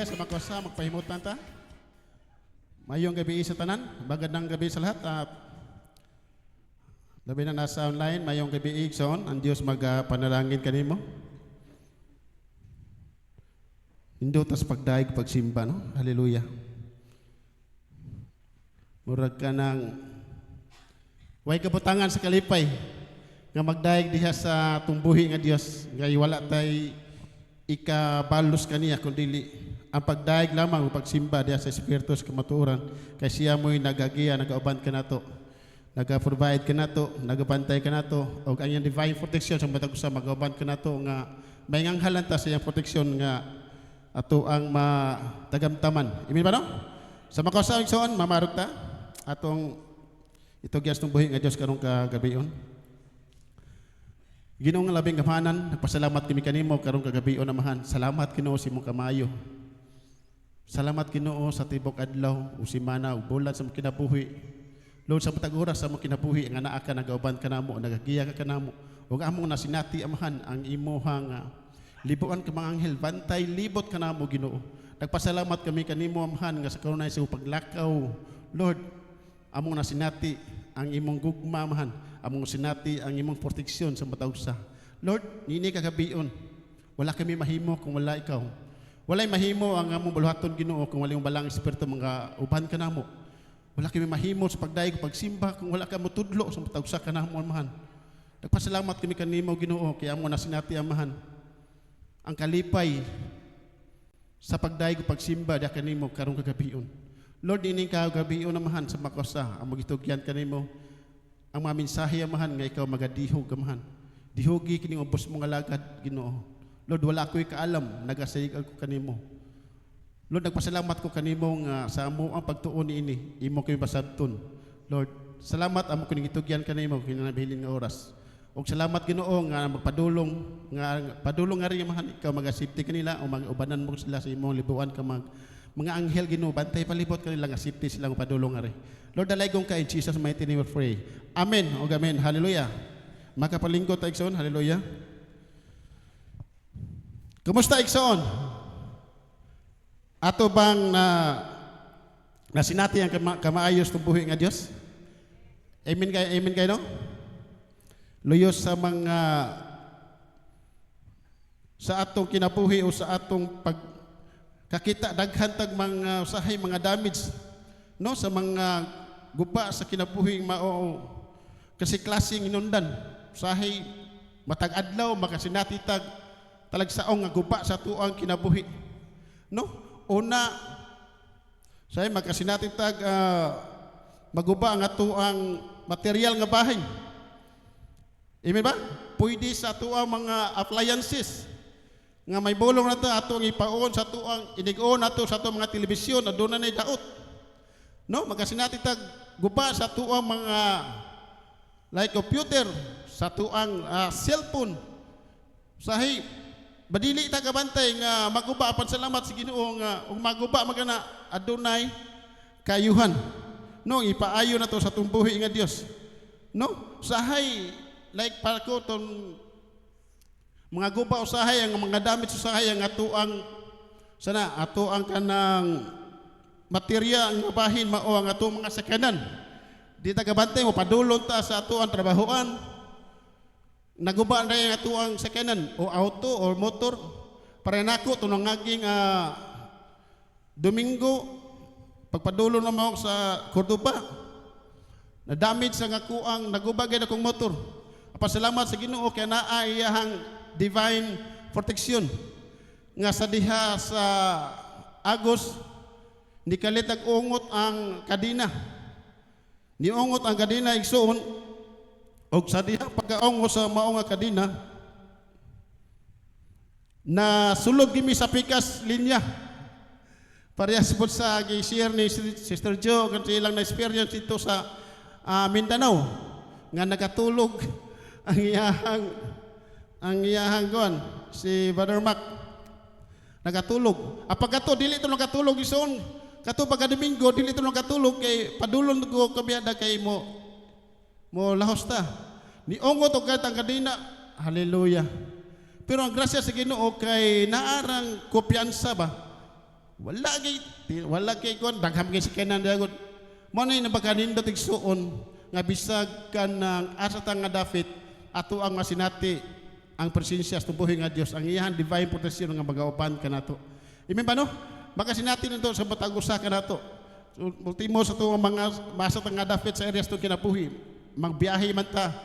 sa makosa, magpahimutan ta. Mayong gabi sa tanan, magandang gabi sa lahat. Labi na nasa online, mayong gabi igsoon, ang Diyos magpanalangin kanimo. Indo tas pagdaig pagsimba, no? Hallelujah. Murag ka ng way kabutangan sa kalipay nga magdaig diha sa tumbuhi nga Dios, ngay wala tay ikabalos kaniya kundi ang pagdaig lamang pagsimba diha sa espiritu sa kamatuoran kay siya mo'y nagagiya, nagauban ka nato, naga-provide ka nato, nagabantay ka nato og ang iyang divine protection sa matag usa magauban ka nato nga may nganghalan ta sa iyang protection nga ato ang matagamtaman. Amen ba no? Sa makausaw igsoon mamarog ta atong itugyas ng buhi nga Dios karong kagabion. Ginoong labing gamahanan, nagpasalamat kami kanimo karong kagabion amahan. Salamat Ginoo sa imong kamayo. Salamat Ginoo sa tibok adlaw, usimana ug bulan sa imong kinabuhi. Lord, sa matag oras sa imong kinabuhi nga naa ka nagauban kanamo, nagagiya ka kanamo. Ug among nasinati amahan ang imuhang libuan ka mga anghel, bantay libot kanamo Ginoo. Nagpasalamat kami kanimo amahan nga sa karon sa paglakaw. Lord, among nasinati ang imong gugma amahan. Among sinati ang imong proteksyon sa matag usa. Lord, nini kagabion, wala kami mahimo kung wala ikaw. Walay mahimo ang among baluhaton Ginoo kung wala yung balang espiritu mga uban kanamo. Wala kami mahimo sa pagdaig pagsimba kung wala ka mo tudlo sa matag usa kanamo amahan. Nagpasalamat kami kanimo Ginoo kay amo nasinati amahan. Ang kalipay sa pagdaig pagsimba diha kanimo karong kagabion. Lord, nini kagabion amahan sa makosa among gitugyan kanimo. Ang mga mensahe amahan nga ikaw magadihog amahan. Dihogi kining ubos mo nga lagad Ginoo. Lord, wala ko'y kaalam, nagasayig ako kanimo. Lord, nagpasalamat ko kanimo nga sa amo ang pagtuon niini, imo kami basabton. Lord, salamat amo kining itugyan kanimo kinahanglan nga oras. Og salamat Ginoo nga magpadulong nga padulong nga rin amahan ikaw magasipti kanila o mag-ubanan mo sila sa imong libuan ka mga anghel Ginoo, bantay palibot kanila nga safety silang padulong nga rin. Lord, dalaygon ka in Jesus' mighty name we pray. Amen o amen. Hallelujah. Makapalingkod ta igsoon. Hallelujah. Kumusta igsoon? Ato bang na sinati ang kamaayos ng buhi nga Dios? Amen kayo no? Luyos sa mga sa atong kinabuhi o sa atong pagkakita daghan tag mga usahay mga damage no sa mga guba sa kinabuhi mao kasi klaseng inundan usahay matag adlaw makasinati tag talagsaong nga guba sa tuang kinabuhi no una say makasinati tag maguba ang atuang material nga bahin. Amen ba? Pwede sa tuang mga appliances nga may bolong na ito atong ipaon sa tuang inigoon nato sa tuang mga telebisyon na doon na daot. No, magasinati tag guba sa tuang mga like computer, sa tuang cellphone. Sahi badili ta kabantay nga maguba apan salamat sa Ginoo nga ug maguba magana adunay kayuhan. No, ipaayo na to sa tumbuhi nga Dios. No, sahay like para ko ton mga guba usahay ang mga damit usahay ang ato ang kanang materya ang bahin mao ang ato mga sakanan. Di ta gabantay mo padulong ta sa ato ang trabahoan. Naguba na yung ato ang sakanan o auto o motor. Para nako to nang ngaging Domingo pagpadulong na mo sa Cordoba. Na damage sa ngako ang nagubagay na kong motor. Pasalamat sa Ginoo kay naa iyang divine protection nga sa diha sa Agos ni kalitag ungot ang kadina. Niungot ang kadina igsoon og sa diha pagkaungo sa mao nga kadina na sulod gimi sa pikas linya. Parehas pod sa gi-share ni Sister Jo kanto ilang na experience dito sa Mindanao nga nagatulog ang iyahang kuan si Brother Mac nagatulog. Apag ato dili to nagatulog ison. Kato pagka Domingo dili to nagatulog kay padulon ko kabiada kay mo lahos ta. Ni ongot og katang kadina. Hallelujah. Pero ang grasya sa Ginoo kay naarang kumpiyansa ba Wala kay kon dagham kay sikanan dagon. Mo na nabakanindo tigsuon nga bisag kanang asa ta nga dapit ato ang masinati ang presensya sa tubuhi nga Dios, ang iyang divine protection nga magaupan kanato. Imin ba no? Makasinati nito sa batag usa kanato. Ultimo sa tuwa mga masa nga dapit sa areas to kinabuhi. Magbiyahe man ta.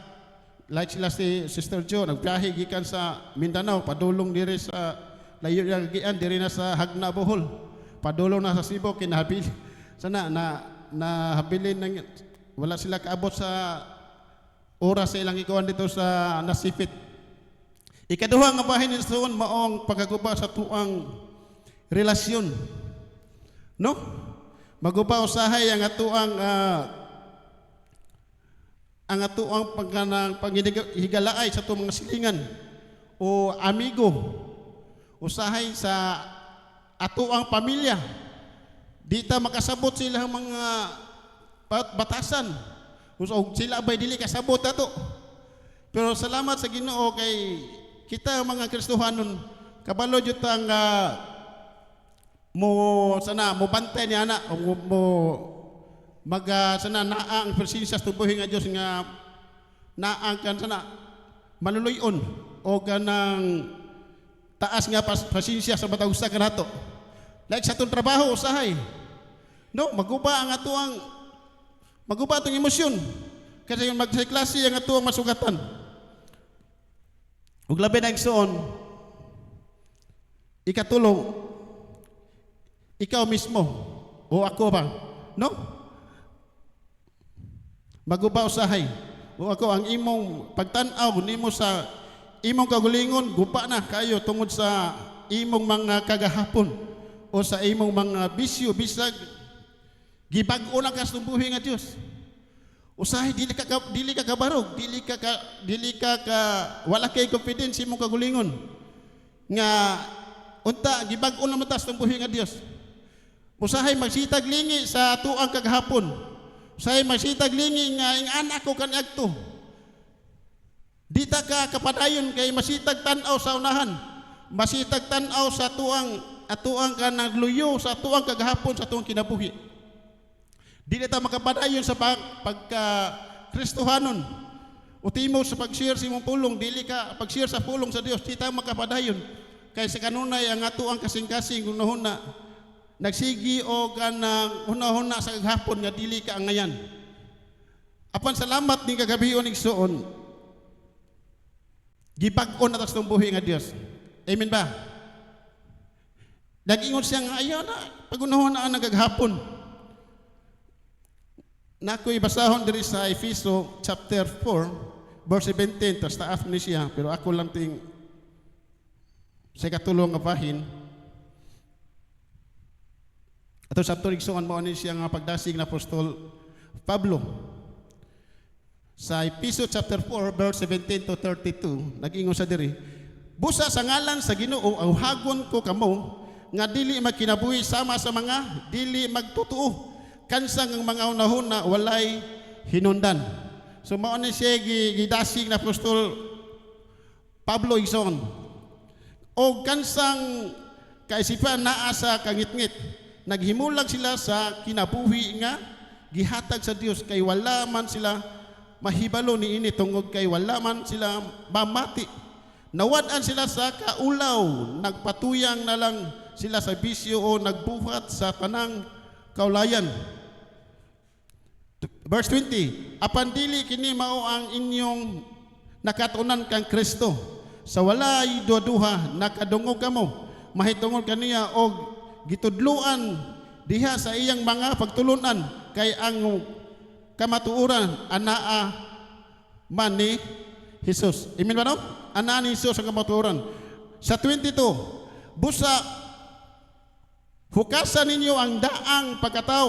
Like sila si Sister Jo, nagbiyahe gikan sa Mindanao, padulong diri sa layo yang gian diri na sa Hagna Bohol. Padulong na sa Cebu kinahabil. Sana na habilin ng wala sila kaabot sa oras sa ilang ikawan dito sa Nasipit. Ikaduha nga bahin ni Suon maong pagaguba sa tuang relasyon. No? Maguba usahay ang atuang panghigalaay sa itong mga silingan o amigo usahay sa atuang pamilya. Di ta makasabot sila mga batasan. O sila abay dili kasabot ato. Pero salamat sa Ginoo kay kita mga Kristohanon kabalo jud ang mo bantay ni ana o mo sana naang presensya sa tubuhi nga Dios nga naang kan sana manuluyon o ganang taas nga presensya sa batang usa kanato. Like sa atong trabaho usahay. No, maguba atong emosyon. Kasi yung sa klase ang atuang masugatan. Ug labi na igsoon, ikatulong ikaw mismo o ako ba, no? Maguba usahay o ako ang imong pagtan-aw nimo sa imong kagulingon gupa na kayo tungod sa imong mga kagahapon o sa imong mga bisyo bisag gibag-o na ka sa tubuhi nga Dios. Usahay dili ka kabarog, dili ka wala kay confidence imong kagulingon nga unta gibag-o na mata sa tubuhi nga Dios. Usahay magsitag lingi sa tuang kagahapon. Usahay magsitag lingi nga ing anak ko kaniadto. Di ta ka kapadayon kay masitag tan-aw sa unahan. Masitag tan-aw sa atuang ka nagluyo sa tuang kagahapon sa tuang kinabuhi. Di ta makapadayon sa pagka Kristohanon. Utimo sa pag-share sa imong pulong, dili ka pag-share sa pulong sa Dios, di ta makapadayon. Kay sa kanunay ang atuang kasing-kasing unahuna nagsigi o kanang una-una sa kagahapon nga dili ka ang ngayan. Apan salamat ning kagabion igsoon. Gibag-on na tas buhi nga Dios. Amen ba? Nag-ingon siya nga ayo na pagunahon na ang kagahapon. Nakoy basahon diri sa Efeso chapter 4 verse 17 tas taas ni siya pero ako lang ting sa katulong nga bahin. Ato sa turigsoon mo ni siya nga pagdasig na Apostol Pablo. Sa Efeso chapter 4 verse 17 to 32 nag-ingon sa diri, busa sa ngalan sa Ginoo awhagon ko kamo nga dili magkinabuhi sama sa mga dili magtutuo kansang ang mga unahuna walay hinundan. So mao ni siya gidasig na Apostol Pablo igsoon. O kansang kaisipan naa sa kangitngit naghimulag sila sa kinabuhi nga gihatag sa Dios kay wala man sila mahibalo ni ini tungod kay wala man sila mamati. Nawad-an sila sa kaulaw, nagpatuyang na lang sila sa bisyo o nagbuhat sa tanang kaulayan. Verse 20, apan dili kini mao ang inyong nakatunan kang Kristo. Sa walay duha-duha nakadungog kamo, mahitungod kaniya og gitudluan diha sa iyang mga pagtulunan kay ang kamatuoran anaa man ni Jesus. Amen ba no? Anaa ni Jesus ang kamatuoran. Sa 22, busa hukasan ninyo ang daang pagkatao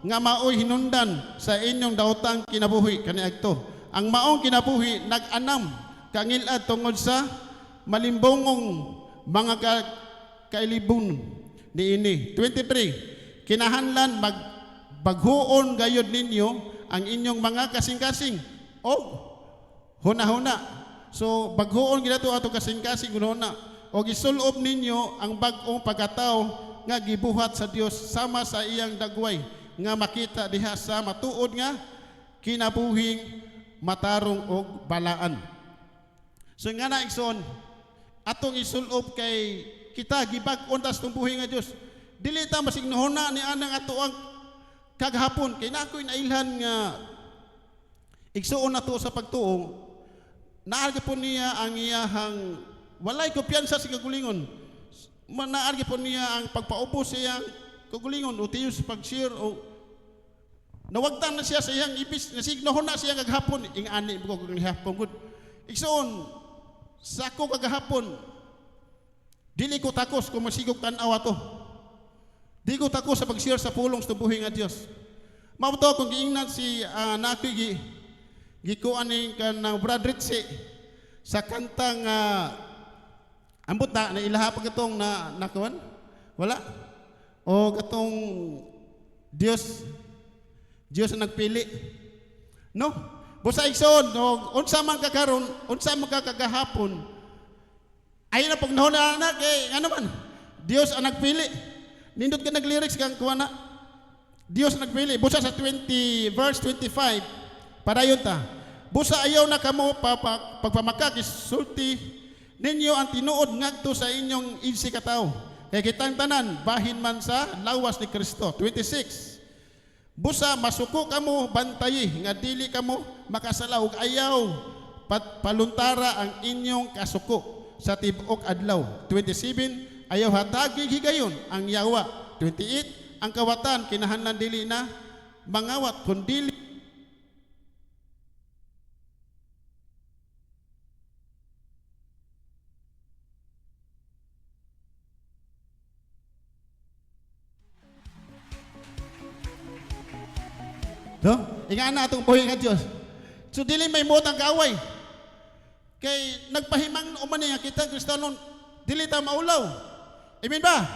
nga maoy hinundan sa inyong daotang kinabuhi kaniadto. Ang maong kinabuhi nag-anam kangilad tungod sa malimbongong mga kailibon niini. 23, kinahanglan magbaghuon gayud ninyo ang inyong mga kasing-kasing o huna-huna. So baghuon ginato ato kasing-kasing huna o gisulob ninyo ang bag-ong pagkatao nga gibuhat sa Dios sama sa iyang dagway nga makita diha sa matuod nga kinabuhing matarong og balaan. So nga na igsoon, atong isulob kay kita gibag-on tas tumbuhi nga Dios. Dili ta masignohona ni anang ato ang kagahapon kay nakoy nailhan nga igsuon nato sa pagtuo. Naarga po niya ang iyahang walay kumpiyansa sa kagulingon. Naarga po niya ang pagpaubos sa iyang kagulingon o tiyo sa pag-share o nawagtan na siya sa iyang ibis, nasignohon na siya kagahapon, ingani ko kagahapon gud. Igsoon, sa ako kagahapon, dili ko takos kung masigog tanaw ato. Di ko takos sa pag-share sa pulong sa tubuhi nga Dios. Mao to kung giingnan si nakoy gikuan ni kanang Brad Ritchie sa kantang ambot na ilaha pa katong nakuan? Wala. O katong Dios ang nagpili. No? Busa igsoon, no, unsa man kakaron, unsa man kagahapon. Ay na pag nahuna na kay ano man. Dios ang nagpili. Nindot ka nag-lyrics kang kuha na. Dios ang nagpili. Busa sa 20 verse 25. Padayon ta. Busa ayaw na kamo pagpamakak isulti ninyo ang tinuod ngadto sa inyong insi katao. Kay kitang tanan bahin man sa lawas ni Kristo. 26. Busa masuko kamo bantayi nga dili kamo makasala ug ayaw paluntara ang inyong kasuko sa tibok adlaw. 27. Ayaw hatagi higayon ang yawa. 28. Ang kawatan kinahanglan dili na mangawat kun dili no? Ingaan na atong buhay nga Diyos. So dili may mutang kaaway. Kay nagpahimang uman niya kita Kristiyano, dili ta maulaw. Amen ba?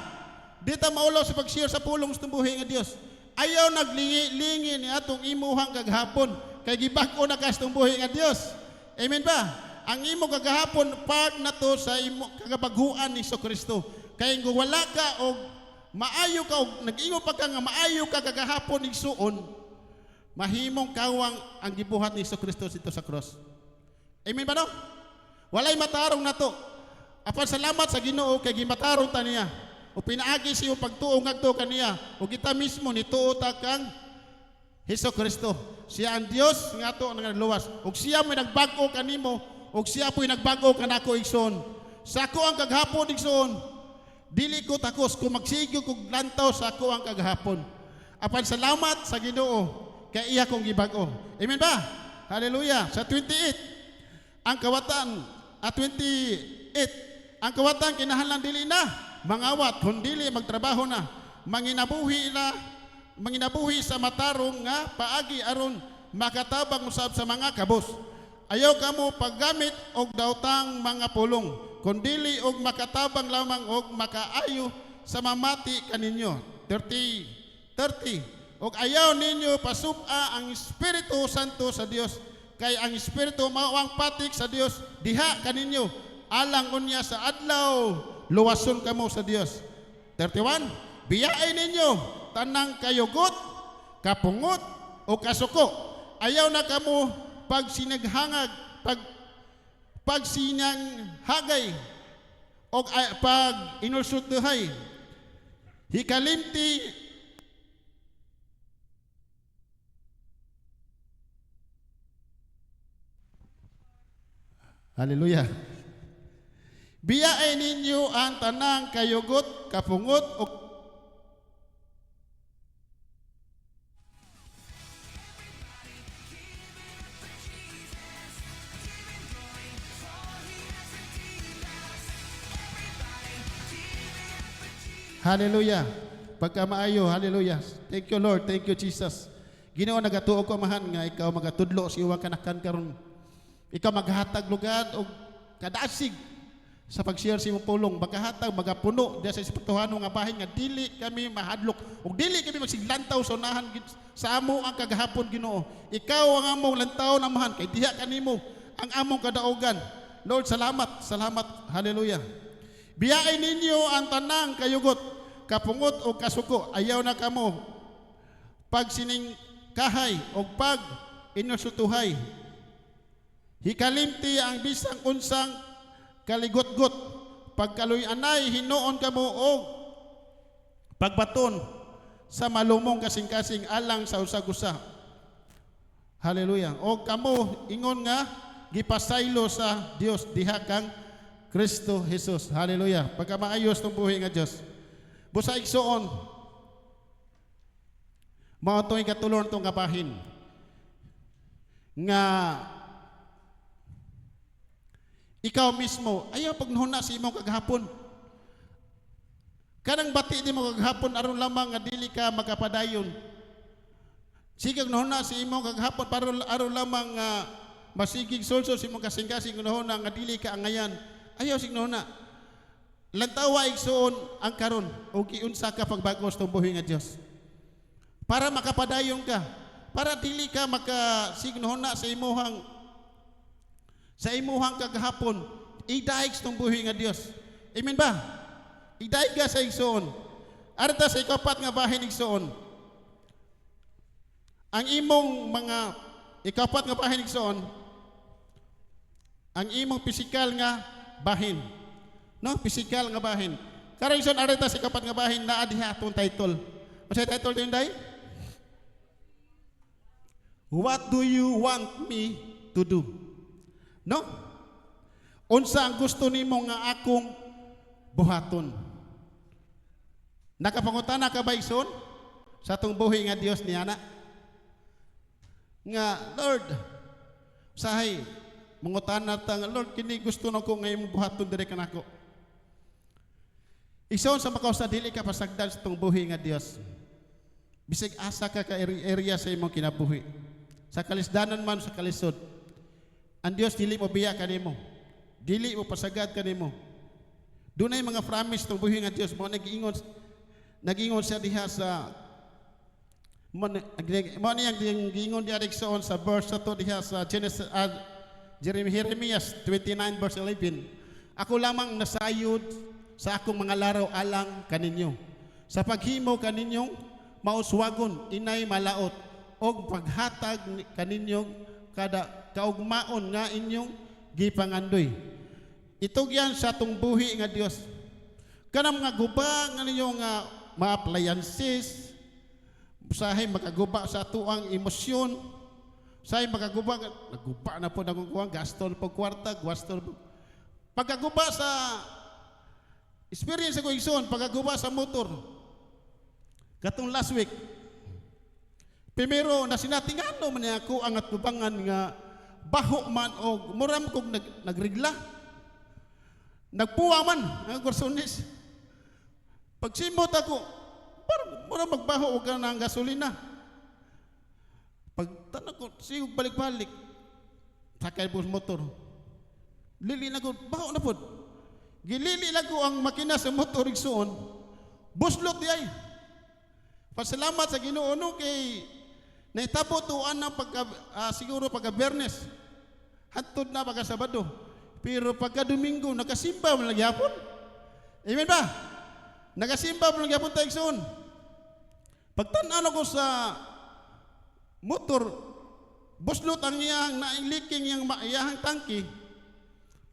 Dili ta maulaw sa pag-share sa pulong sa buhay nga Diyos. Ayaw naglingi-lingi ni atong imuhang kagahapon kay gibag-o na kas buhay nga Diyos. Amen ba? Ang imo kagahapon pag nato sa imo kagabaguan ni Kristo. Kay kung wala ka og maayo ka og nag-ingo pa ka nga maayo ka kagahapon igsuon, mahimong kawang ang gibuhat ni Kristo dito sa cross. Amen ba no? Walay matarong nato. Apan salamat sa Ginoo kay gimatarong ta niya. O pinaagi siya pagtuo ngadto kaniya. O kita mismo nituo ta kang Kristo. Siya ang Dios nga ato nga luwas. Og siya may nagbag-o kanimo, og siya po'y nagbag-o kanako igsoon. Sa ako ang kaghapon igsoon. Dili ko takos kung magsigog kog lantaw sa ako ang kaghapon. Apan salamat sa Ginoo kay iya kong gibag-o. Amen ba? Hallelujah. Sa 28, ang kawatan, 28, ang kawatan kinahanglan dili na mangawat, kun dili magtrabaho na, manginabuhi sa matarong nga paagi aron makatabang usab sa mga kabos. Ayaw kamo paggamit og daotang mga pulong, kun dili og makatabang lamang og makaayo sa mamati kaninyo. 30. Og ayaw ninyo pasuba ang Espiritu Santo sa Dios, kay ang Espiritu mao ang patik sa Dios diha kaninyo alang unya sa adlaw luwason kamo sa Dios. 31. Biyaay ninyo tanang kayugot, kapungot o kasuko. Ayaw na kamo pagsinanghagay o pag inulsutuhay. Hikalimti Hallelujah. Biyaay ninyo ang tanang kayugot, kapungot o Hallelujah. Pagka maayo, hallelujah. Thank you Lord, thank you Jesus. Ginoo nagatuo ko amahan nga ikaw magatudlo sa iwang kanakan karon. Ikaw maghatag lugad o kadasig sa pag-share sa imong pulong, maghatag magapuno diya sa espirituhano nga bahin nga dili kami mahadlok ug dili kami magsiglantaw sa unahan sa amo ang kagahapon Ginoo. Ikaw ang among lantaw namahan kay diha kanimo ang among kadaugan. Lord, salamat, salamat. Hallelujah. Biyaay ninyo ang tanang kayugot, kapungot o kasuko, ayaw na kamo. Pag sining kahay o pag inusutuhay. Hikalimti ang bisang unsang kaligot-got. Pagkaloy anay, hinuon kamo o pagbaton sa malumong kasing-kasing alang sa usag-usa. Hallelujah. O kamo, ingon nga, gipasaylo sa Dios diha kang Kristo Jesus. Hallelujah. Pagka maayos itong buhay nga Diyos. Busa igsoon, mga itong ikatulong itong kabahin nga ikaw mismo, ayaw pagnuna sa imong kaghapon. Kanang bati di mo kaghapon, aron lamang nga dili ka magkapadayon. Sige nuna sa imong kaghapon, aron lamang masigig sulso sa imong kasing-kasing nuna nga dili ka angayan. Ayaw signuna. Lantawa igsoon ang karon o giunsa ka pagbagos tong buhi nga Dios. Para makapadayon ka, para dili ka makasignona sa imuhang kagahapon, idaig tong buhi nga Dios. Amen ba? Idaig ka sa igsoon. Arta sa ikapat nga bahin igsoon. Ang imong mga ikapat nga bahin igsoon, ang imong pisikal nga bahin. No, pisikal nga bahin. Karong son arita sa kapat nga bahin naa diha atong title. Unsay title din day? What do you want me to do? No? Unsa ang gusto nimo nga akong buhaton? Nakapangutana ka ba ison sa atong buhi nga Dios niana? Nga Lord, sahay mangutana ta nga Lord kini gusto nako nga imong buhaton dire kanako. Igsoon sa makaw sa dili ka pasagdan sa tong buhi nga Dios. Bisig asa ka area sa imong kinabuhi. Sa kalisdanan man sa kalisod. Ang Dios dili mo biya kanimo. Dili mo pasagad kanimo. Dunay mga promise tong buhi nga Dios mo nag-ingon siya diha sa mo ni ang giingon diha igsoon sa verse to diha sa Genesis Jeremias 29 verse 11. Ako lamang nasayod sa akong mga laraw alang kaninyo. Sa paghimo kaninyong mauswagon, inay malaot, og paghatag kaninyong kada kaugmaon nga inyong gipangandoy. Itugyan sa atong buhi nga Dios. Kanang mga guba nga ninyong mga appliances, usahay makaguba sa atuang emosyon, usahay makaguba, naguba na po nagkukuha, gastol po kwarta, gastol po. Pagkaguba sa experience ko igsoon, pagkaguba sa motor, katong last week, primero na sinatingano man niya ako ang atubangan nga baho man o muram kong nagrigla. Nagpuwa man ang kursonis. Pagsimot ako, muram magbaho o ka ng gasolina. Pagtanong ko, sigog balik-balik, sakay bus motor. Lili na ko, baho na po. Gilili lang ko ang makina sa motor igsoon, buslot di ay. Pasalamat sa Ginoo no kay naitabo tuan na siguro pagka Bernes. Hantod na pagka Sabado. Pero pagka Domingo nakasimba man gyapon. Amen ba? Nakasimba man gyapon ta igsoon. Pagtan-an ko sa motor, buslot ang iyang nailiking iyahang tangki.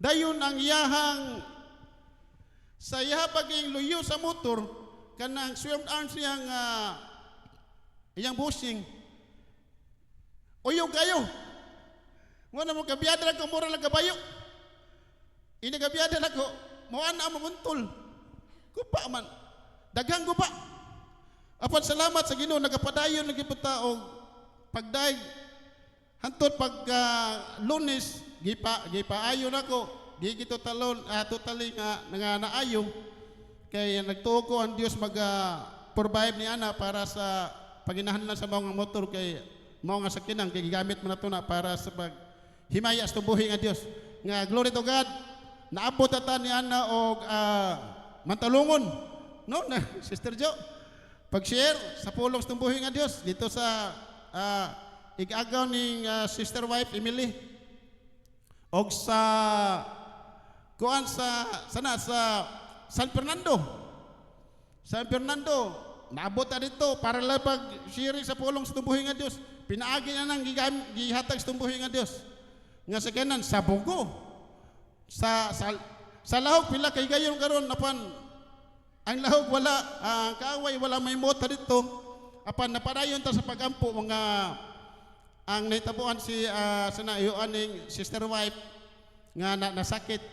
Dayon ang iyahang sa iya paging luyo sa motor kanang swim arms iyang bushing uyog kayo mo na mo kabiyada lang ko mura lang kabayo ini kabiyada lang ko mo ana mo muntol gupa man daghang gupa apan salamat sa Ginoo nagapadayon nagibuta og pagdaig hantod pagka Lunes gipaayo nako di gito talon totally nga naayo kay nagtuo ko ang Dios provide ni ana para sa paginahanglan sa mga motor kay mao nga sakinan kay gigamit man nato na para sa paghimaya sa buhi nga Dios nga glory to God naabot ta ni ana og mantalungon no na Sister Jo pag-share sa pulong sa buhi nga Dios dito sa igagaw ning sister wife Emily og sa kuan sa San Fernando San Fernando, naabot na dito para lang pag-share sa pulong sa tumbuhin nga Dios. Pinaagi na nang gihatag sa tumbuhin nga Dios. Nga sa kanan sa Bugo. Sa lahog pila kay gayon karon apan ang lahog wala kaaway wala may mota dito. Apan napadayon ta sa pagampo mga ang naitabuan si sa naiyoan ning sister wife nga nasakit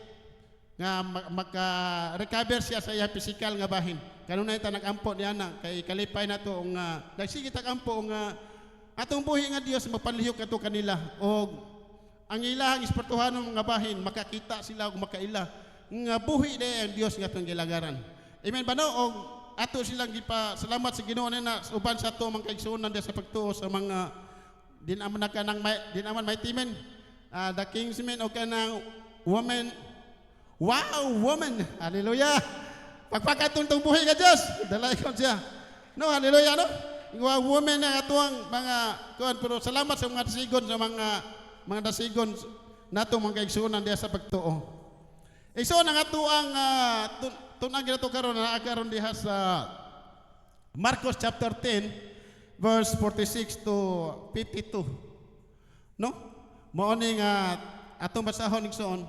nga magka-recover siya sa iya physical nga bahin. Kanunay ta nagampo niya na kay kalipay na to nga nagsige tagampo nga atong buhi nga Dios mapanlihok ato kanila og ang ilang espirituhanon nga bahin makakita sila og makaila nga buhi de ang Dios nga atong gilagaran. Amen ba no? Og ato silang salamat sa Ginoo na uban sa ato mga kaigsuonan sa pagtuo sa mga dinaman na kanang dinaman may timen the kingsmen o kanang woman. Wow, woman. Hallelujah. Pagpakatuntong buhi nga Diyos. Dalay ko siya. No, hallelujah, no? Wow, woman na atuang mga kuan pero salamat sa mga dasigon sa mga dasigon nato mga kaigsuonan diha sa pagtuo. So nang atuang tunang ginato karon na karon diha sa Marcos chapter 10 verse 46 to 52. No? Mao ni nga atong basahon igsoon.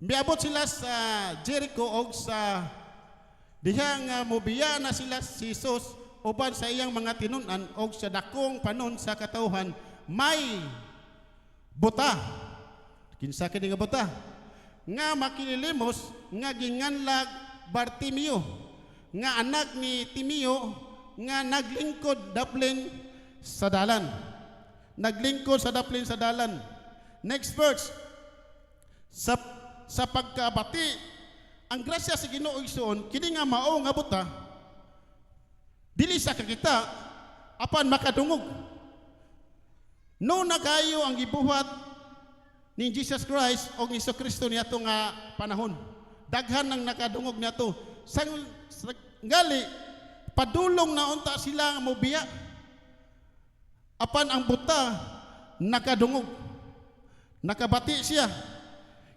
Miabot sila sa Jericho og sa dihang mobiya na sila si Jesus uban sa iyang mga tinun-an og sa dakong panon sa katawhan may buta. Kinsa kini nga buta? Nga makililimos nga ginganlag Bartimeo nga anak ni Timeo nga naglingkod daplin sa dalan. Naglingkod sa daplin sa dalan. Next verse. Sa pagkabati ang grasya sa Ginoo igsoon kini nga mao nga buta dili sa kakita apan makadungog. No nagayo ang gibuhat ni Jesus Christ o ni Kristo niyato nga panahon. Daghan nang nakadungog niyato. Ngali padulong na unta sila nga mobiya. Apan ang buta nakadungog. Nakabati siya.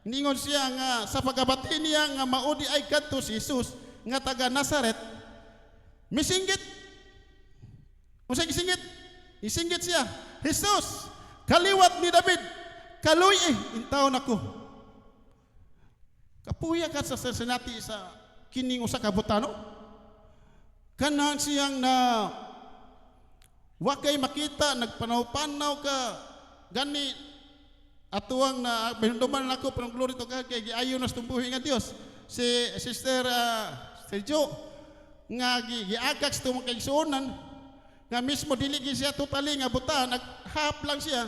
Ningon siya nga sa pagkabati niya nga maudi ay kadto si Jesus nga taga Nazaret. Misinggit. Unsay gisingit? Isinggit siya. Jesus, kaliwat ni David. Kaluy intaw nako. Kapuya ka sa senati sa kining usa ka butano. Kanang siyang na wakay makita nagpanaw-panaw ka gani atuang na binunduman nako pero glory to God kay giayo na tumbuhi nga Dios. Si sister Sergio nga giagak sa tumong kaigsuonan nga mismo dili siya totally nga buta naghap lang siya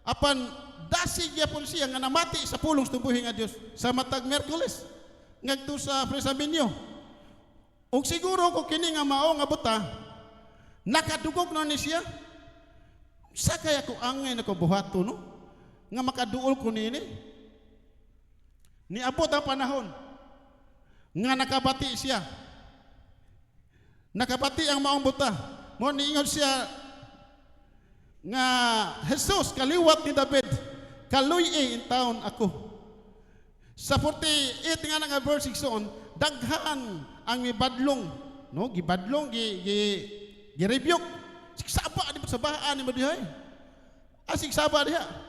apan dasig gyapon siya nga namati sa pulong sa tumbuhi nga Dios sa matag Miyerkules ngadto sa Presaminyo. Ug siguro kung kini nga mao nga buta nakadugog na ni siya sa kaya ko angay nako buhato no nga makaduol ko nini. Niabot ang panahon nga nakabati siya. Nakabati ang maong buta. Mo niingon siya nga Jesus kaliwat ni David. Kaluy in taon ako. Sa 48 nga verse 6 daghan ang mibadlong no gibadlong gi-rebuke. Sigsaba di sa baan ni madihay. Asig saba diha.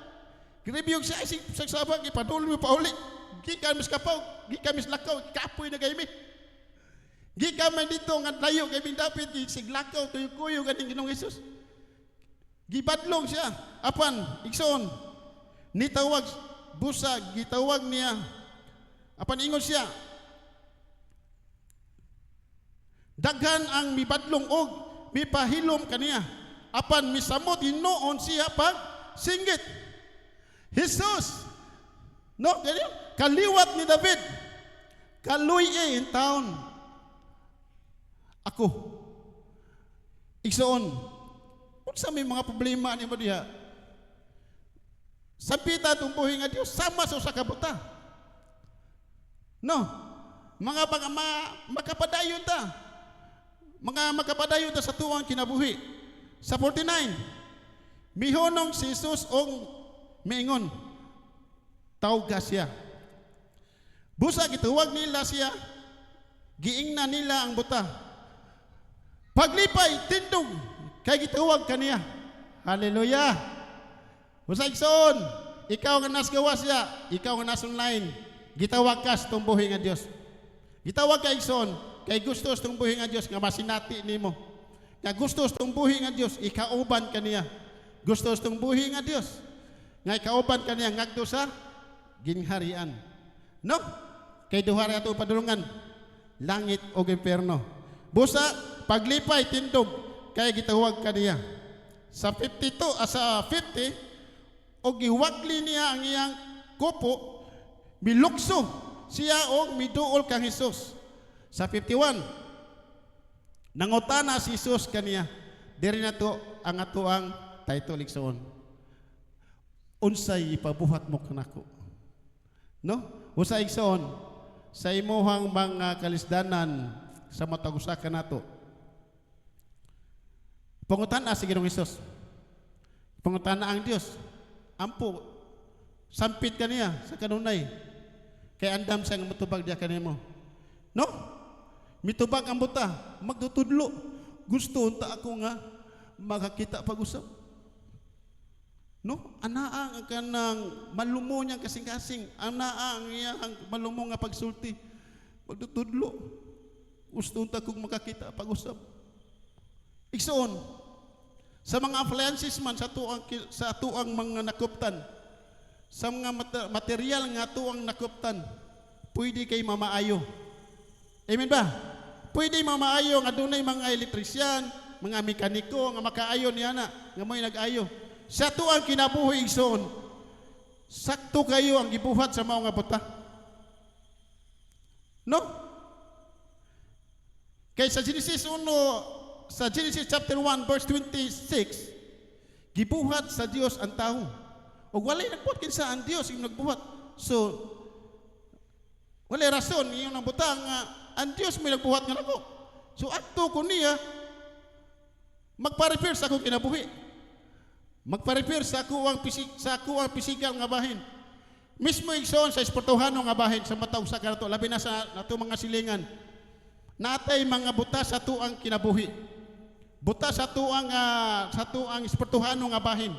Grebiyog siya isig sagsabag ipadulong pa uli. Gikan mis kapaw, gikan mis lakaw, kapoy na gaymi. Gikan man dito nga layo kay Bing David sig lakaw tuyo-kuyo ganing Ginoong Hesus. Gibadlong siya. Apan igsoon nitawag busa gitawag niya. Apan ingon siya. Daghan ang mibadlong og mipahilom kaniya. Apan misamot hinuon siya pag singgit. Jesus, no, ganyan, kaliwat ni David, kaluy in town. Ako, igsoon, kung sa may mga problema ni mo diha, sapita tumbuhin nga Diyos, sama sa usa ka buta. No, mga makapadayon ta, makapadayon ta sa tuwang kinabuhi. Sa 49, mihonong si Jesus ong miingon tawag siya busa gituwag nila siya Giingna nila ang buta. Paglipay tindog kay gitawag kaniya. Hallelujah. Usa igsoon, ikaw nga nas gawas ya, ikaw nga nas online, gitawag ka sa tumbuhi nga Dios. Gitawag ka igsoon kay gusto sa tumbuhi nga Dios nga masinati nimo. Nga gusto sa tumbuhi nga Dios ikauban kaniya. Gusto sa tumbuhi nga Dios nga ikauban kaniya ngadto sa gingharian. No? Kay duha ra ato padulungan, langit o impierno. Busa paglipay tindog kay gitawag kaniya. Sa 52 sa 50 og giwagli niya ang iyang kupo, milukso siya og miduol kang Hesus. Sa 51 nangutana si Hesus kaniya, diri na to ang atoang title igsoon. Unsay ipabuhat mo kanako? No? Usa igsoon sa imuhang mga kalisdanan sa matag usa kanato. Pangutana si Ginoong Hesus. Pangutana ang Dios. Ampo sampit kaniya sa kanunay. Kay andam sa nga matubag diya kanimo. No? Mitubag ang buta, magtutudlo. Gusto unta ako nga makakita pag-usap. No? Anaa ang kanang malumo niyang kasing-kasing. Anaa ang iyang malumo nga pagsulti. Magtutudlo. Gusto unta kong makakita pag-usap. Igsoon, sa mga appliances man sa tuang mga nakuptan, sa mga material nga tuang nakuptan, pwede kay mamaayo. Amen ba? Pwede mamaayo nga dunay mga elektrisyan, mga mekaniko nga makaayo niya na, nga mo'y nag-ayo. Sa tuang kinabuhi igsoon, sakto kayo ang gibuhat sa mga buta. No? Kay sa Genesis 1, sa Genesis chapter 1 verse 26, gibuhat sa Dios ang tao. O walay nagbuhat kinsa ang Dios yung nagbuhat. So walay rason yung nabutang ang Dios may nagbuhat nga nako. So adto ko niya magpa-repair sa akong kinabuhi. Magpa-repair sa ako ang physical nga bahin. Mismo igsoon sa esportuhano nga bahin sa mataw sa kanato labi na sa nato mga silingan. Natay mga buta sa tuang kinabuhi. Buta sa tuang esportuhano nga bahin.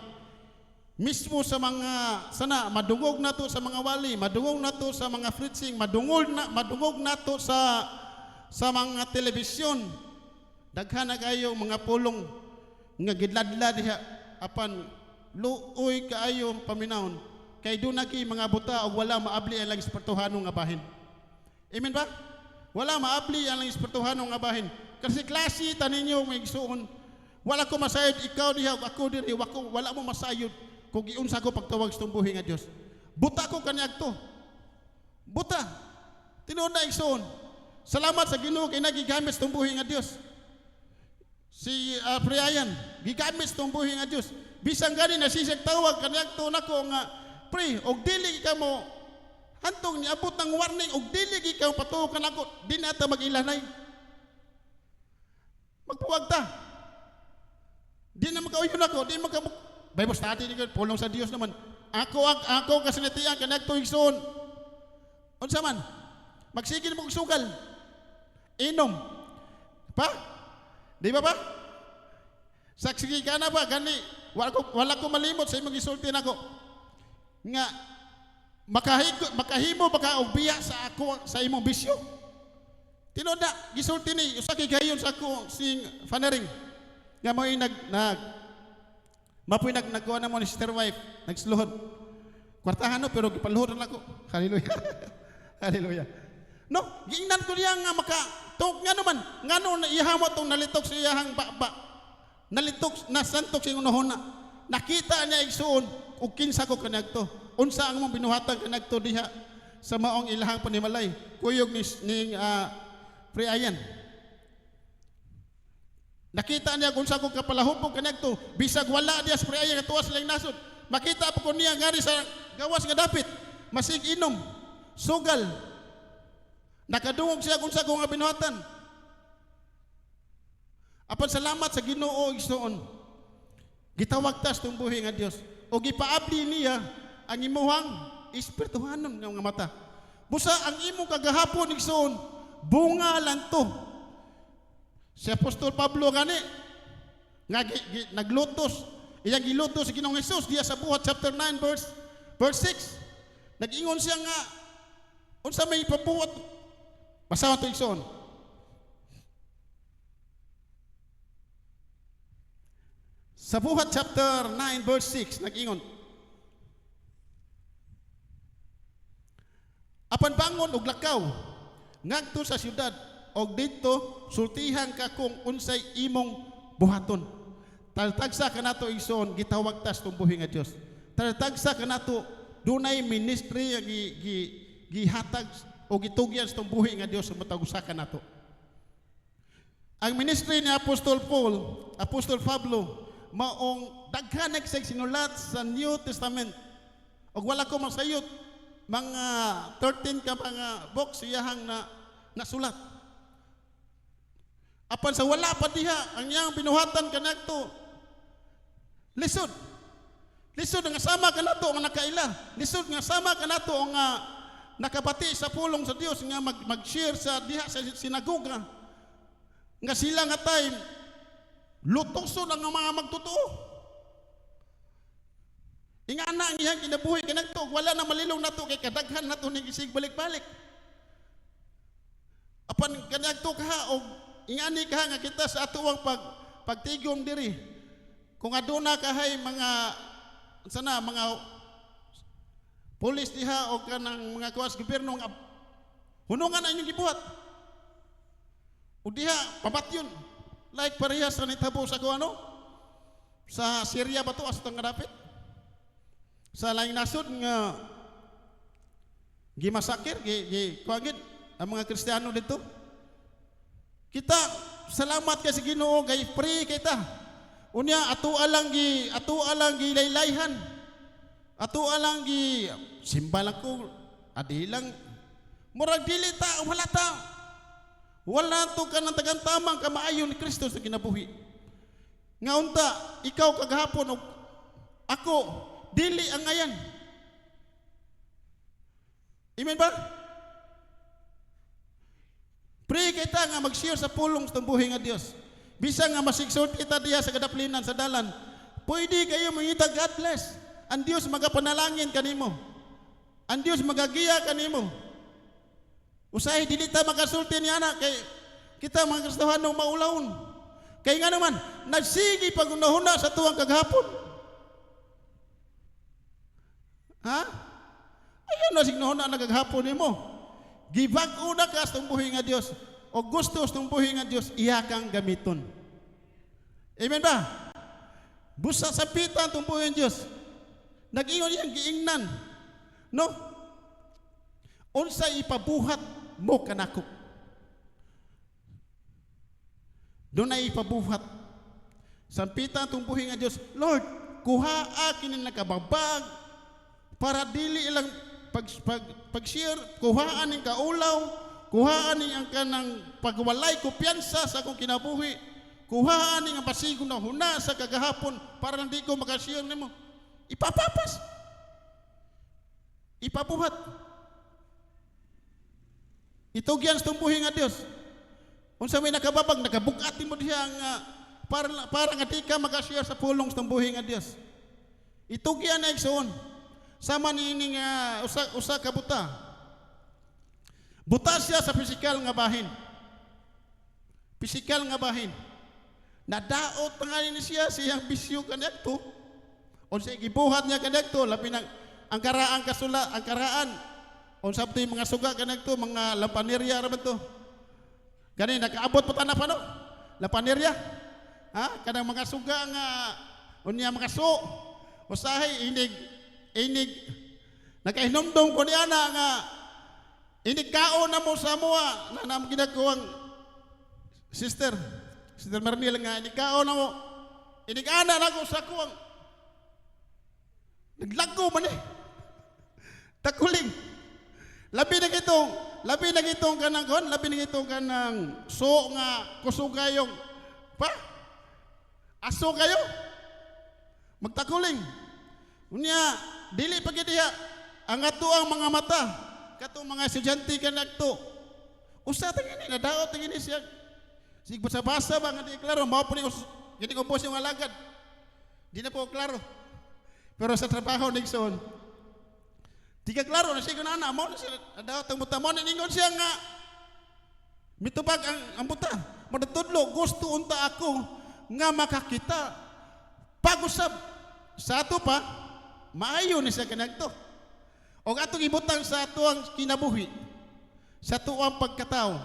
Mismo sa mga sana madungog nato sa mga wali, madungog nato sa mga fritzing, madungog nato sa mga telebisyon. Daghan na kayo mga pulong nga gidladlad diha apan luoy kaayo paminawon kay dunagi mga buta og wala maabli ang esportuhano nga bahin. Amen ba? Wala maabli ang esportuhano nga bahin. Kasi klase taninyo may igsuon. Wala ko masayod ikaw diha ako diri wala mo masayod kung giunsa ko pagtawag sa tumbuhi nga Dios. Buta ko kaniadto. Buta. Tinuod na igsuon. Salamat sa Ginoo kay nagigamit sa tumbuhi nga Dios. Si Priayan, gigamit sa tumbuhi nga Dios. Bisang gani na sisig tawag kaniadto nako nga pre og dili ka mo hantong niabot ng warning og dili ikaw patuo kanako di na ta magilanay. Magpuwag ta. Di na makauyon ako, di magkamuk. Bible study ni pulong sa Dios naman. Ako kasinatian kanagto igsoon. Unsa man? Magsigil mo og sugal. Inom. Pa? Di ba ba? Saksi ka na ba gani? Wala ko malimot sa imong gisulti nako. Nga makahimo baka og biya sa ako sa imong bisyo. Tinoda gisulti ni usa kay gayon sa ako sing fanering. Nga mo'y mapoy nagkuha na mo ni sister wife, nagsluhod. Kwartahan no pero gipaluhod na ako. Hallelujah. Hallelujah. No, giingnan ko niya nga makatog nga naman. Ngano na ihamo tong nalitok sa iyahang baba. Nalitok na santok sing unahona. Nakita niya igsuon ug kinsa ko kanagto. Unsa ang mong binuhatan kanagto diha sa maong ilahang panimalay. Kuyog ni Priayan. Nakita niya kung sa kong kapalahupong kanagto, bisag wala diya sa Priayan nga tuwas lang nasod. Makita pa ko niya ngari sa gawas nga dapit, masig inom, sugal. Nakadungog siya kung sa kong binuhatan. Apan salamat sa Ginoo igsoon. Gitawag tas tumbuhi nga Dios o gipaabli niya ang imuhang espirituhanon nga mata. Busa ang imong kagahapon igsoon bunga lang to. Si Apostol Pablo gani nga naglutos, iyang gilutos si Ginoong Hesus diya sa Buhat chapter 9 verse 6. Nag-ingon siya nga unsa may pabuhat. Basahan to igsoon. Sa Buhat chapter 9 verse 6 nag-ingon, apan bangon og lakaw ngadto sa syudad og didto sultihan ka kung unsay imong buhaton. Taltagsa kanato igsoon gitawag tas tumbuhi nga Dios. Taltagsa kanato dunay ministry nga gihatag o gitugyan sa tumbuhi nga Dios sa matag usa kanato. Ang ministry ni Apostol Pablo maong daghan sa sinulat sa New Testament. Og wala ko masayot mga 13 ka mga books iyahang na nasulat. Apan sa wala pa diha ang iyang binuhatan kanadto. Lisod nga sama kanato nga nakaila. Lisod nga sama kanato nga nakabati sa pulong sa Dios nga mag-share sa diha sa sinagoga. Nga sila nga time lutoson ang mga magtotoo. Ingana ang iyang kinabuhi kanadto, wala na malilong nato kay kadaghan nato ning isig balik-balik. Apan kanadto ka og ingani ka nga kita sa atuwang pagtigom diri. Kung aduna kahay mga sana mga pulis diha o kanang mga kawas gobyerno nga hunungan ang inyong gibuhat. O diha pabatyon. Like parehas sa nitabo sa kuano sa Syria ba to asutang kadapit? Sa laing nasod nga gimasakir kuagid ang mga Kristiyano dito. Kita salamat kay sa Ginoo kay free kita. Unya ato alang gi laylayhan. Ato alang gi simbalan ko adilang murag dili ta wala ta. Wala to kanang tagang tamang kamaayon ni Kristo sa kinabuhi. Nga unta ikaw kagahapon og ako dili ang ayan. Amen ba? Pray kita nga mag-share sa pulong sa tumbuhi nga Dios. Bisa nga masigsod kita diya sa kadaplinan sa dalan. Pwede kayo mangita God bless. Ang Dios magapanalangin kanimo. Ang Dios magagiya kanimo. Usahay dili ta makasulti ni anak kay kita mga Kristohano maulawon. Kay nga naman nagsigi pagunahuna sa tuwang kaghapon. Ha? Ayun na signohon na nagaghapon nimo. Gibag-o na ka sa tumbuhi nga Dios. O gusto sa tumbuhi nga Dios, iya kang gamiton. Amen ba? Busa sa pita ang tumbuhi nga Dios. Nag-ingon iyang giingnan. No? Unsa ipabuhat mo kanako. Doon na ipabuhat. Sa pita ang tumbuhi nga Dios, Lord, kuha akin ang nakababag para dili ilang pag-share, kuhaan ning kaulaw, kuhaan ning ang kanang pagwalay kumpiyansa sa akong kinabuhi, kuhaan ning ang pasigong na huna sa kagahapon para lang di ko makashare nimo. Ipapapas. Ipabuhat. Itugyan sa tumbuhi nga Dios. Unsa may nakababag, nakabukatin mo diha nga para nga di ka makashare sa pulong sa tumbuhi nga Dios. Itugyan na igsoon. Sama nining usa ka buta. Buta siya sa pisikal nga bahin. Pisikal nga bahin. Nadaot pa nga ni siya siyang bisyo kanadto. Unsa gibuhat niya kanadto labi nang ang karaan kasula, ang karaan. Unsa pati mga suga kanadto, mga lampanerya ra man to. Kani nakaabot pa na pa no? Lampanerya. Ha? Kanang mga suga nga unya mga so. Usahay inig nakahinomdom ko ni ana nga inig kaon na mo sa mua na nam ginagawang sister Marnil nga inig kaon na mo inig ana na ko sa kuwang naglago man takuling labi na gitong kanang kon labi na gitong kanang so nga kusugayong pa aso kayo magtakuling unya dili pa gid diha ang ato ang mga mata katong mga estudyante kanadto Usa tingini nadaot tingini siya. Sig basa-basa ba nga di klaro mao po ni gini ko po yung alagad. Di na po klaro. Pero sa trabaho nigson. Di ka klaro na siya kunana mo na siya nadaot ang buta mo na ningon siya nga mitubag ang buta. Madatudlo gusto unta ako nga makakita pag-usab sa ato pa maayo ni siya kanagto. O atong ibutang sa ato ang kinabuhi, sa ato ang pagkatao.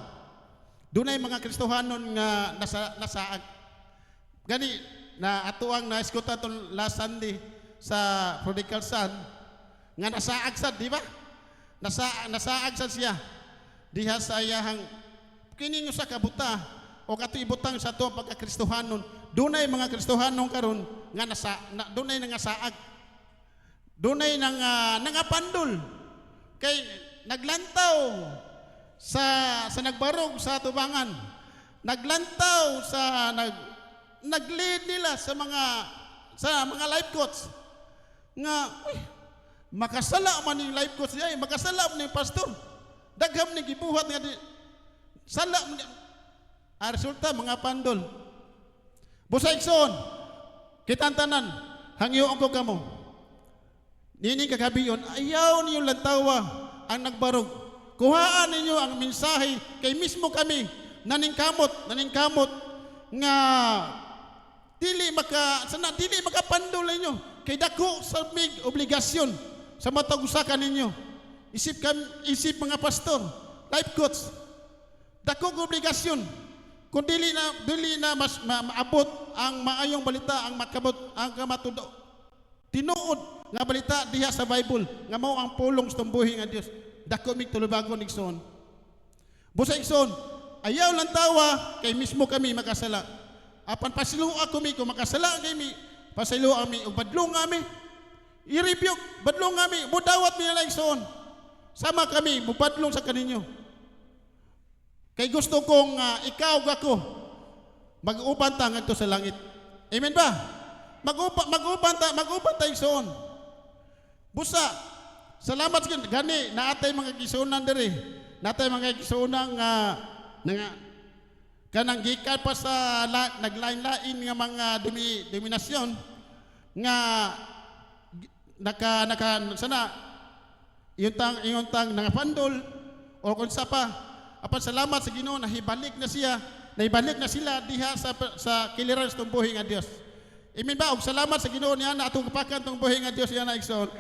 Dunay mga Kristohanon nga nasaag. Gani na ato ang naiskuta itong last Sunday sa Prodigal Son nga nasaag sad, di ba? Nasaag sad siya. Diha sa iyahang kining usa ka buta o ato ibutang sa ato ang pagka-Kristohanon. Dunay mga Kristohanon karon nga dunay nangasaag. Dunay nangapandol kay naglantaw sa nagbarog sa tubangan. Naglantaw sa naglead nila sa mga life coach nga makasala man ning life coach diay, makasala man ning pastor. Dagham ni gibuhat nga di sala man. Resulta mga pandol. Busaigson, kitang tanan, hangyoon ko kamo. Nini kagabiyon, ayaw niyo lantawa ang nagbarog. Kuhaan ninyo ang mensahe kay mismo kami naningkamot nga dili makapandol ninyo kay dako sa mig obligasyon sa matag usa ninyo. Isip mga pastor, life coach. Dako obligasyon. Kung dili na mas maabot ang maayong balita, ang kamatudo. Tinuod nga balita diha sa Bible nga mao ang pulong sa tumbuhi nga Dios. Dako mig tulubagon igsoon. Busa igsoon, ayaw lang tawa kay mismo kami makasala. Apan pasiluha kami kung makasala kami, pasiluha kami ug badlong kami. I-rebuke, badlong kami, mudawat mi na igsoon. Sama kami mubadlong sa kaninyo. Kay gusto kong ikaw ako mag-uban ta ngadto sa langit. Amen ba? Mag-uban ta igsoon. Busa, salamat sa gani naatay mga gisunan diri. Natay mga gisunang nga kanang gikan pa sa naglain-lain nga mga dominasyon nga naka sana iyon tang nangapandol o kung sa pa. Apan salamat sa Ginoo naibalik na sila diha sa kiliran sa tumbuhi nga Dios. Amen ba? Og salamat sa Ginoo niya na atong kapakan tong buhi nga Dios yan na igsoon.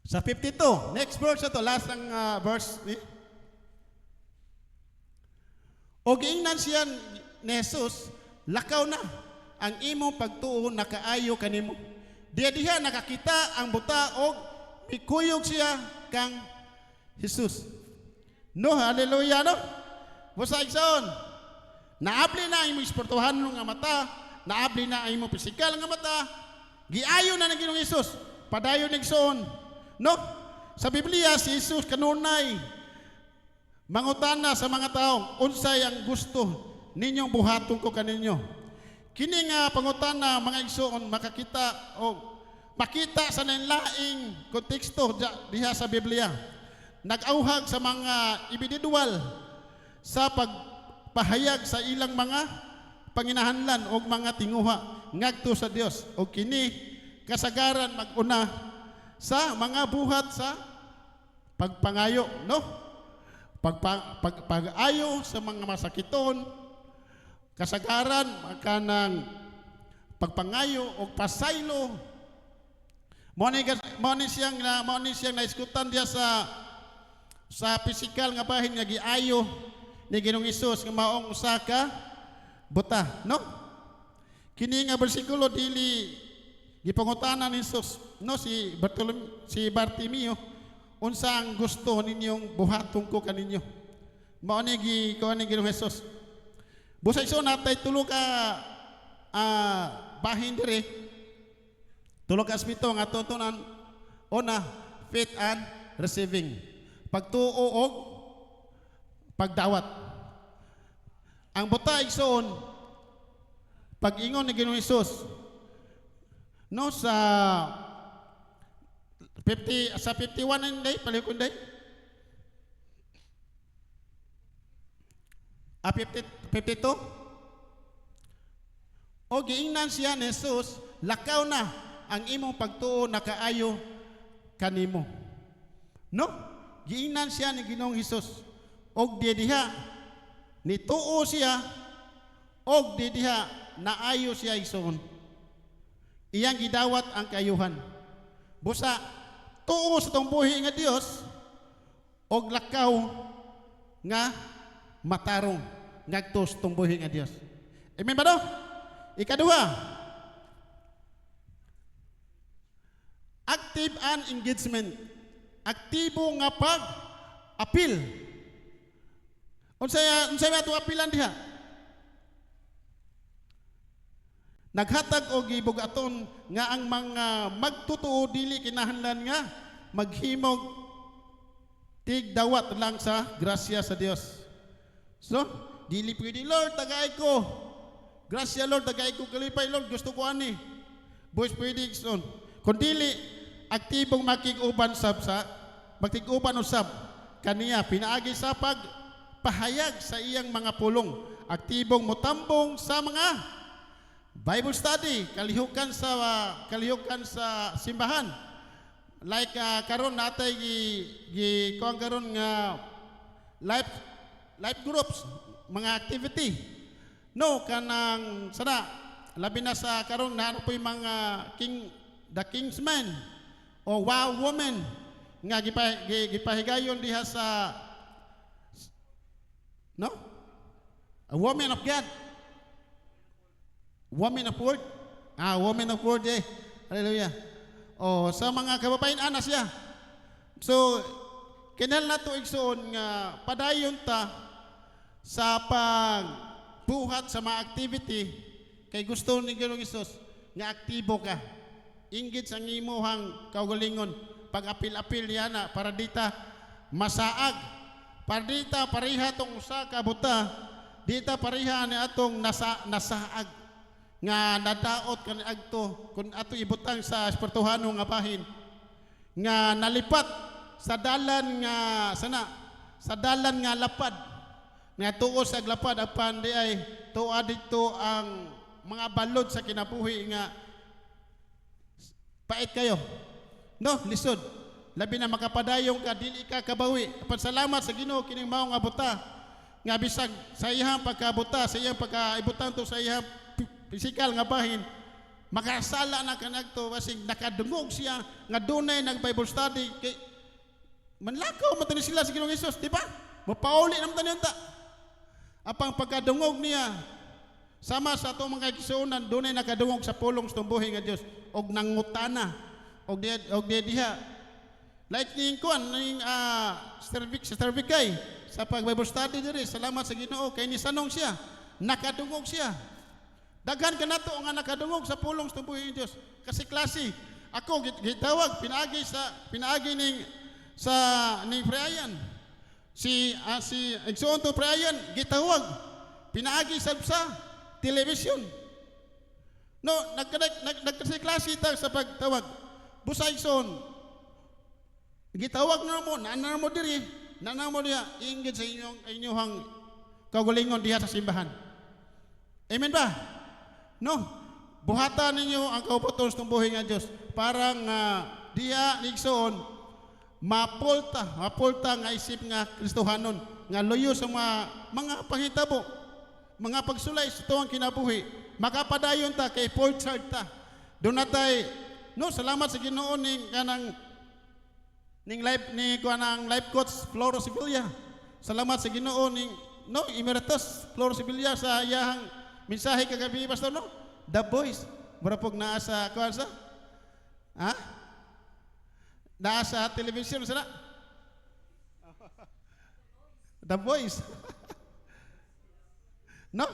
Sa 52, next verse ito, last ang verse ni. Og ingnan siya ni Jesus, lakaw na ang imong pagtuo nakaayo kanimo. Diha nakakita ang buta og ikuyog siya kang Jesus. No, hallelujah, no? Busa igsoon. Naabli na ang imong espirituhan nga mata, naabli na ang imong pisikal nga mata, giayo na ng Ginoong Jesus, padayon igsoon. No? Sa Biblia, si Jesus kanunay mangutana sa mga tao, unsay ang gusto ninyong buhaton ko kaninyo. Kini nga pangutana mga igsoon makakita o makita sa laing konteksto diha sa Biblia. Nag-auhag sa mga individual sa pagpahayag sa ilang mga panginahanglan o mga tinguha ngadto sa Dios. O kini kasagaran maguna sa mga buhat sa pagpangayo, no? Pag-ayo sa mga masakiton, kasagaran kanang pagpangayo o pasaylo. Mo ni siyang naiskutan diya sa pisikal nga bahin nga giayo ni Ginoong Hesus nga maong usa ka buta, no? Kini nga bersikulo dili gipangutanan ni Hesus, no, si Bartimeo, unsa ang gusto ninyong buhaton ko kaninyo. Mao ni gikuan ni Ginoong Hesus. Busa iso natay tulo ka bahin diri. Tulo ka aspito nga tutunan. Una, faith and receiving. Pagtuo og pagdawat. Ang buta igsoon pag-ingon ni Ginoong Hesus no sa Sa 51 na day, palihog day. 52. O giingnan siya ni Jesus, lakaw na ang imong pagtuo nakaayo kanimo. No? Giingnan siya ni Ginoong Hesus. Og diha nituo siya, og diha naayo siya igsoon. Iyang gidawat ang kayuhan. Busa tuo sa tong buhi nga Dios, og lakaw nga matarong ngadto sa tong buhi nga Dios. Amen ba do? Ikaduha, active and engagement. Aktibo nga pag-apil. Unsay ato apilan diha? Naghatag og gibugaton nga ang mga magtutuo dili kinahanglan nga maghimog tigdawat lang sa grasya sa Dios. So, dili pwede, Lord, tagay ko. Grasya, Lord, tagay ko kalipay, Lord, gusto ko ani. Boys pwede son. Kung dili aktibong makig-uban magtig-uban usab kaniya pinaagi sa pagpahayag sa iyang mga pulong. Aktibong motambong sa mga Bible study, kalihukan sa simbahan. Like karon natay kuang karon nga life groups, mga activity. No kanang sana labi na sa karon na ano po yung mga the kingsmen o wow woman nga gipahigayon diha sa no? A woman of God. Woman of Word. Woman of Word eh. Hallelujah. O sa mga kababayan ana siya. So kinahanglan nato igsoon nga padayon ta sa pagbuhat sa mga activity kay gusto ni Ginoong Hesus nga aktibo ka. Inggit sa imuhang kaugalingon pag-apil-apil niya na para dita masaag. Para dita pareha tong usa ka buta. Dita pareha ni atong nasaag nga nadaot kan agto kun ato ibutang sa espirituhano nga bahin nga nalipat sa dalan nga lapad nga tuo sa lapad apan di ay tuwa dito ang mga balod sa kinabuhi nga pait kayo no lisod labi na makapadayong ka dili ka kabawi apan salamat sa Ginoo kining mao nga buta nga bisag sa iyang pagkabuta sa iyang pagkaibutang to sa iyang pisikal nga bahin makasala na kanagto basig nakadungog siya nga dunay nag Bible study kay manlakaw man sila sa Ginoong Hesus di ba mapauli naman tanan ta apang pagkadungog niya sama sa atong mga igsuonan dunay nakadungog sa pulong sa buhi nga Dios og nangutana og diha like ning kuan ning cervicay sa pag Bible study diri salamat sa Ginoo kay ni sanong siya nakadungog siya. Daghan ka nato nga nakadungog sa pulong sa buhi Dios. Kasi klase ako gitawag pinaagi ning Prayan. Si igsoon to Prayan gitawag pinaagi sa television. No, nagkasi klase ta sa pagtawag. Busa igsoon. Gitawag na mo, nana mo diri, nana mo diha inggit sa inyong kaugalingon diha sa simbahan. Amen ba? No, buhatan ninyo ang kauputon sa buhi nga Diyos para nga diha nigsoon mapulta nga isip nga Kristohanon nga luyo sa mga panghitabo mga pagsulay sa tuwang kinabuhi makapadayon ta kay Paul Chart ta doon natay no salamat sa Ginoo ning life coach Floro Sevilla salamat sa Ginoo ning no Emeritus Floro Sevilla sa iyang mensahe kagabi pastor no The Voice murapog naa sa kuan sa naa sa television sana The Voice no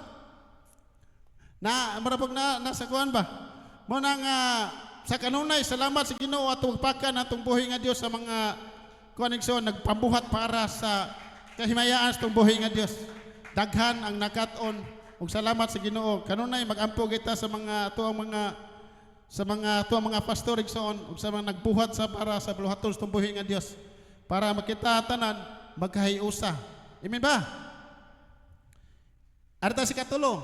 na murapog na nasa kuan ba mo nang sa kanunay salamat sa Ginoo at pagpakan atong buhi nga Dios sa mga konekson nagpambuhat para sa kahimayaan sa buhi nga Dios daghan ang nakat-on ug salamat sa Ginoo kanunay magampo kita sa mga tuang mga sa mga tuwa mga pastor igsoon ug sa mga nagbuhat sa para sa buluhaton sa tumbuhi nga Dios para makita tanan magkahiusa. Amen ba? Arta si katulo.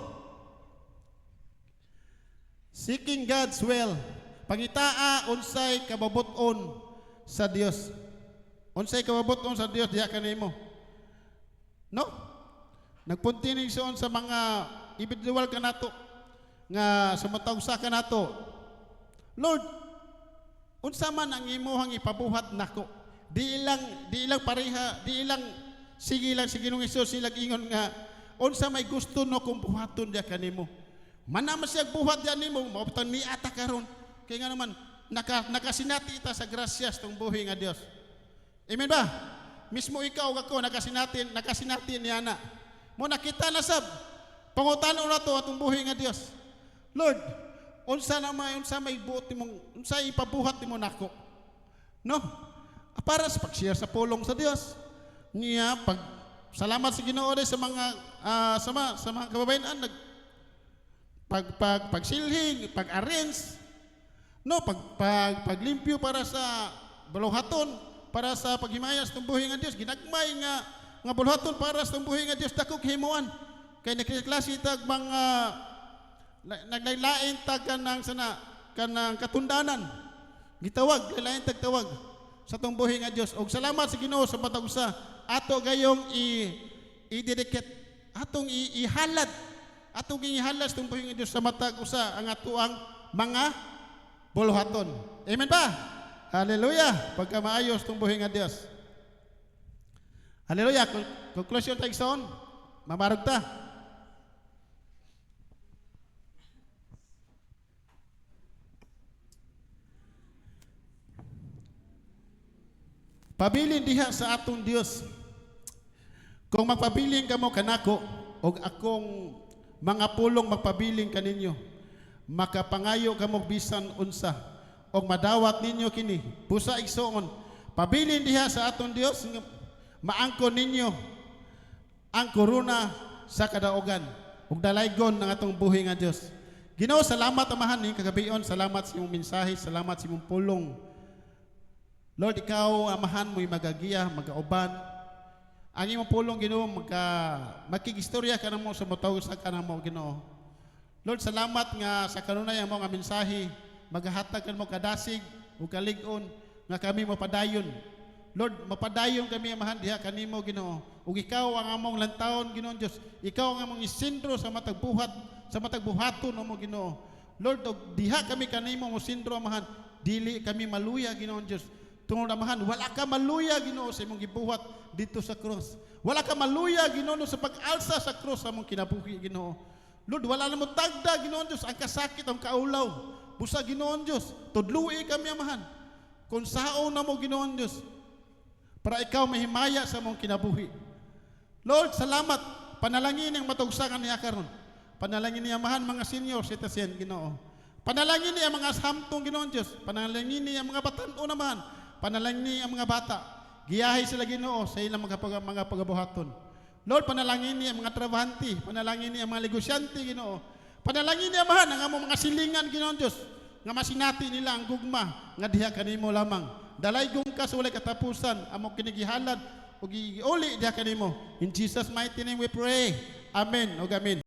Seeking God's will. Pangitaa unsay kababuton sa Dios. Unsay kababuton sa Dios diha kanimo. No? Nagpuntinig siyon sa mga individual kanato nga sumatawag sa kanato. Lord, unsa man ang imuhang ipabuhat nako? Di ilang pareha, di ilang sige lang si Ginoong Hesus sila ingon nga unsa may gusto no kung buhaton diha kanimo. Manama siya buhat diha nimo, mauptan ni ata karon. Kay nga naman nakasinati ita sa grasyas tong buhi nga Dios. Amen ba? Mismo ikaw ug ako nakasinati niya na. Mo nakita na sab pangutana na to atong buhi nga Dios. Lord, unsa may buot nimong unsa ipabuhat nimo nako? No? Para sa pag-share sa pulong sa Dios. Niya pag salamat sa Ginoo sa mga sa mga kababayan pagsilhing, pag-arrange, no, paglimpyo para sa buluhaton, para sa paghimayas ng buhi nga Dios, ginagmay nga buluhaton para sa buhi nga Dios dako himuan. Kay nakiklase tag mga naglaylain tag kanang katundanan. Gitawag, laylain tag tawag sa tong buhi nga Dios. Og salamat sa Ginoo sa matag usa ato gayong i-dedicate, atong ihalad, atong ihalas tong buhi nga Dios sa matag usa ang atoang mga buluhaton. Amen ba? Hallelujah. Pagka maayos tong buhi nga Dios. Hallelujah. Conclusion tayo son. Mamarog ta. Pabilin diha sa atong Dios. Kung magpabiling kamo kanako o akong mga pulong magpabiling kaninyo, makapangayo kamo bisan unsa o madawat ninyo kini. Busa igsoon, pabilin diha sa atong Dios, maangkon ninyo ang korona sa kadaugan ug dalaygon ng atong buhi nga Dios. Ginoo, salamat amahan ni kagabion, salamat sa imong mensahe, salamat sa imong pulong. Lord, ikaw amahan mo'y magagiya, magauban. Ang imong pulong Ginoo makigistorya ka namo sa motawag sa kanamo Ginoo. Lord, salamat nga sa kanunay mo nga mensahe, maghahatag kan mo kadasig ug kalig-on nga kami mapadayon. Lord, mapadayon kami amahan diha kanimo Ginoo. Ug ikaw ang among lantawon Ginoo Dios. Ikaw ang among isindro sa matag buhaton mo Ginoo. Lord, og diha kami kanimo mo sindro amahan, dili kami maluya Ginoo Dios. Tungod amahan, wala ka maluya Ginoo sa imong gibuhat dito sa cross. Wala ka maluya Ginoo sa pag-alsa sa cross sa imong kinabuhi Ginoo. Lord, wala na mo tagda Ginoo Dios ang kasakit, ang kaulaw. Busa Ginoo Dios, tudlui kami amahan. Kung sao na mo Ginoo Dios para ikaw mahimaya sa imong kinabuhi. Lord, salamat. Panalangin ang matugsangan niya karon. Panalangin niya amahan mga senior citizen Ginoo. Panalangin niya mga samtong Ginoo Dios. Panalangin niya mga batan-o naman. Panalangin niya ang mga bata. Giyahay sila Ginoo sa ilang mga pagabuhaton. Lord, panalangin niya ang mga trabahante. Panalangin niya ang mga negosyante Ginoo. Panalangin niya amahan ang among mga silingan Ginoo Dios. Nga masinati nila ang gugma nga diha kanimo lamang. Dalaygon ka sa walay katapusan among kinigihalad ug giuli diha kanimo. In Jesus mighty name we pray. Amen ug amen.